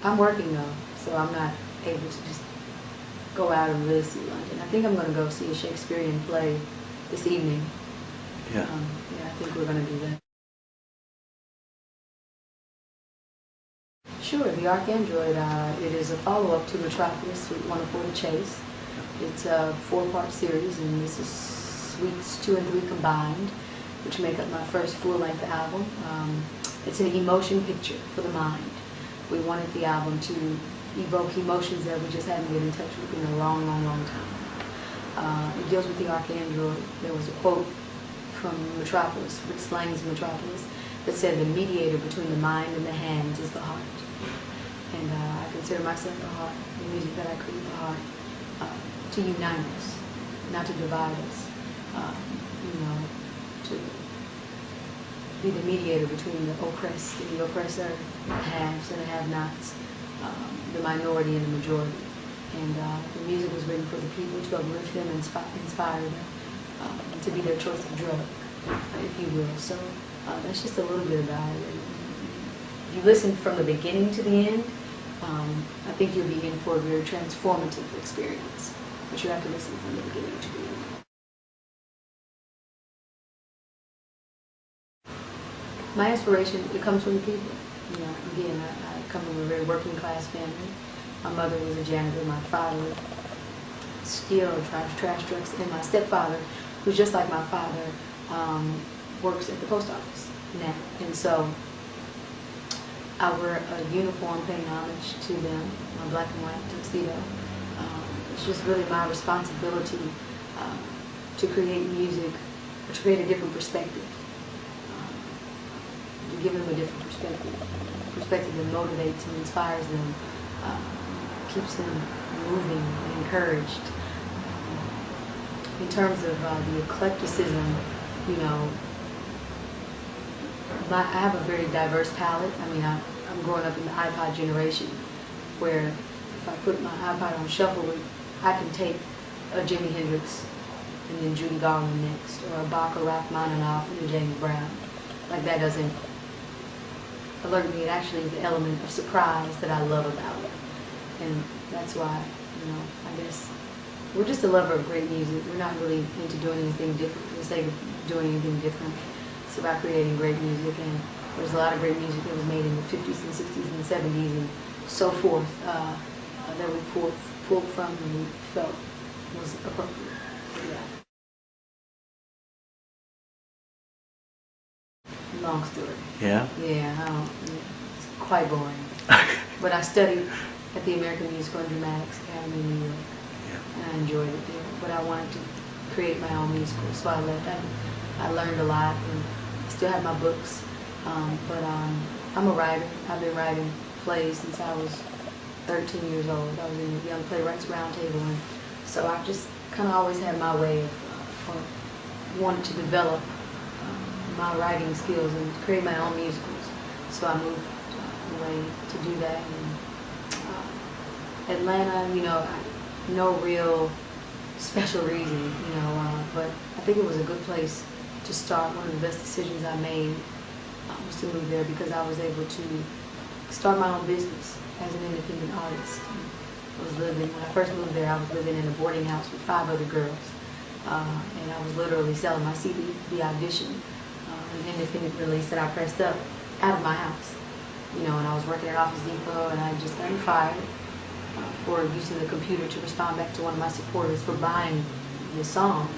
I'm working though, so I'm not able to just go out and really see London. I think I'm going to go see a Shakespearean play this evening. Yeah. Yeah, I think we're going to do that. Sure, the Archandroid, it is a follow-up to Metropolis, Suite 104 to Chase. It's a 4-part series, and this is Suites 2 and 3 combined, which make up my first full-length album. It's an emotion picture for the mind. We wanted the album to evoke emotions that we just hadn't been in touch with in a long, long, long time. It deals with the Archandroid. There was a quote from Metropolis, Rick Slang's Metropolis, that said the mediator between the mind and the hands is the heart. And I consider myself the heart, the music that I create the heart, to unite us, not to divide us, to be the mediator between the oppressed and the oppressor, the haves and the have-nots, the minority and the majority. And the music was written for the people to uplift them and inspire them, to be their choice of drug, if you will. So that's just a little bit about it. If you listen from the beginning to the end, I think you'll be in for a very transformative experience. But you have to listen from the beginning to the end. My inspiration, it comes from the people. Again, I come from a very working class family. My mother was a janitor, my father skilled trash trucks, and my stepfather, who's just like my father, works at the post office now. And so I wear a uniform paying homage to them, my black and white tuxedo. It's just really my responsibility to create music, or to create a different perspective, to give them a different perspective that motivates and inspires them, keeps them moving and encouraged. In terms of the eclecticism, I have a very diverse palette. I mean, I'm growing up in the iPod generation, where if I put my iPod on shuffle, I can take a Jimi Hendrix and then Judy Garland next, or a Bach or Rachmaninoff and then James Brown. Like, that doesn't alert me. It actually is the element of surprise that I love about it. And that's why, I guess we're just a lover of great music. We're not really into doing anything different for the sake of doing anything different. It's about creating great music, and there's a lot of great music that was made in the 50s and 60s and 70s and so forth that we pulled from and we felt was appropriate. Yeah. Long story. Yeah? Yeah, it's quite boring. But I studied at the American Musical and Dramatics Academy in New York, and I enjoyed it there. But I wanted to create my own musical, so I left. I learned a lot, and I still have my books. But I'm a writer. I've been writing plays since I was 13 years old. I was in the Young Playwrights Roundtable, and so I've just kind of always had my way of wanting to develop my writing skills and create my own musicals. So I moved away to do that. And Atlanta, no real special reason, but I think it was a good place to start. One of the best decisions I made was to move there, because I was able to start my own business as an independent artist. When I first moved there, I was living in a boarding house with 5 other girls, and I was literally selling my CD, The Audition, an independent release that I pressed up out of my house. And I was working at Office Depot, and I had just gotten fired for using the computer to respond back to one of my supporters for buying the song.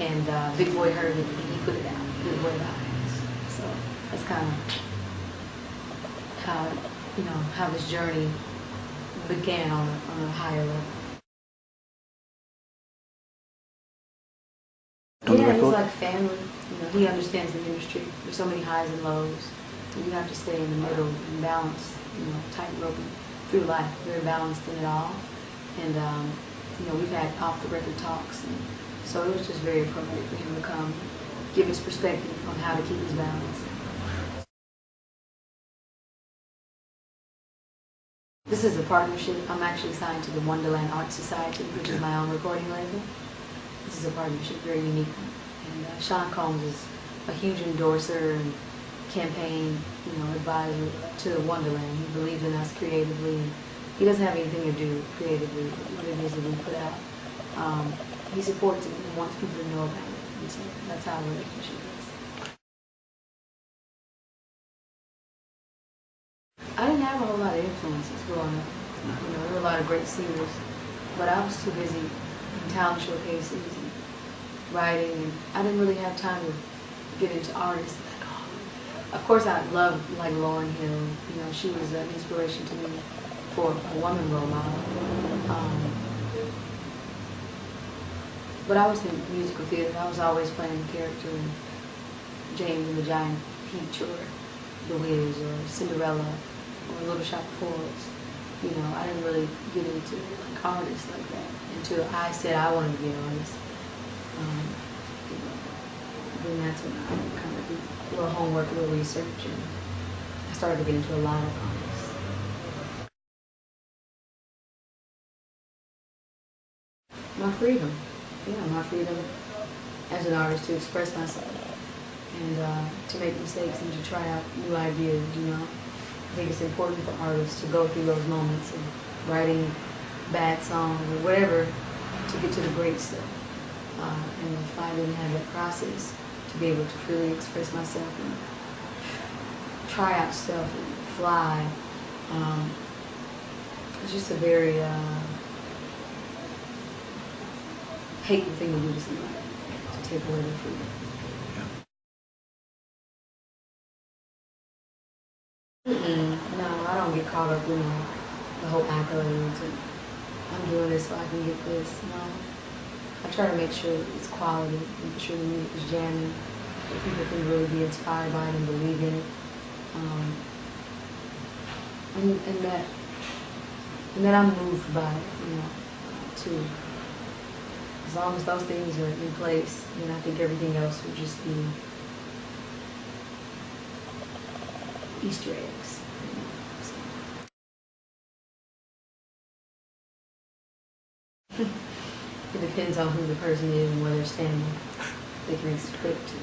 And Big Boi heard it, and he put it out. Big Boi Outkast. So that's kind of how this journey began on a higher level. Yeah, he's like family. He understands the industry. There's so many highs and lows. You have to stay in the middle and balance, tightrope through life. Very balanced in it all. And, we've had off-the-record talks. And so it was just very appropriate for him to come, give his perspective on how to keep his balance. This is a partnership. I'm actually signed to the Wonderland Art Society, which is my own recording label. This is a partnership, very unique one. And Sean Combs is a huge endorser and campaign, advisor to Wonderland. He believes in us creatively. He doesn't have anything to do creatively with what it is that we put out. He supports it and wants people to know about it. And so that's how our relationship is. I didn't have a whole lot of influences growing up. There were a lot of great singers, but I was too busy in talent showcases and writing, and I didn't really have time to get into artists. Of course, I loved like Lauryn Hill. She was an inspiration to me for a woman role model. But I was in musical theater. I was always playing a character in James and the Giant Peach, or The Wiz, or Cinderella, or Little Shop of Horrors. I didn't really get into like artists like that until I said I wanted to be an artist. Then that's when I kind of did a little homework, a little research, and I started to get into a lot of artists. My freedom. My freedom as an artist to express myself and to make mistakes and to try out new ideas, I think it's important for artists to go through those moments of writing bad songs or whatever to get to the great stuff. And if I didn't have that process to be able to freely express myself and try out stuff and fly, it's just a very hateful thing to do to somebody, to take away their freedom. No, I don't get caught up in the whole accolades and I'm doing this so I can get this. No. I try to make sure it's quality, make sure the music is jamming, that people can really be inspired by it and believe in it. And that I'm moved by it, too. As long as those things are in place, then I think everything else would just be Easter eggs. It depends on who the person is and where they're standing. They can expect to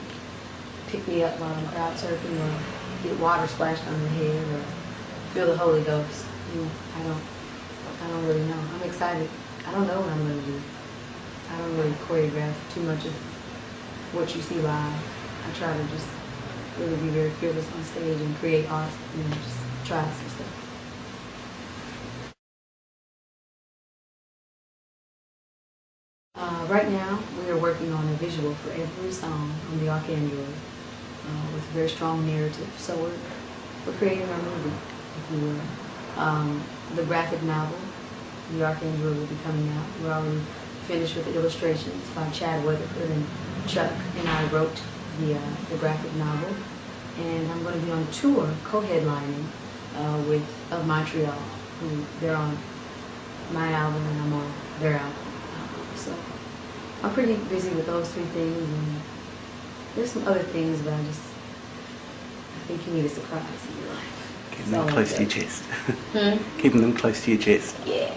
pick me up while I'm crowd surfing, or get water splashed on their head, or feel the Holy Ghost. I don't really know. I'm excited. I don't know what I'm going to do. I don't really choreograph too much of what you see live. I try to just really be very fearless on stage and create art and just try some stuff. Right now, we are working on a visual for every song on the Archandroid with a very strong narrative. So we're creating our movie, if you will. The graphic novel, the Archandroid, will be coming out. We're already finished with the illustrations by Chad Weatherford, and Chuck and I wrote the graphic novel. And I'm going to be on tour, co-headlining with Of Montreal, who they're on my album and I'm on their album. So I'm pretty busy with those three things, and there's some other things, but I think you need a surprise in your life. Keeping them close to your chest. Keeping them close to your chest. Yeah.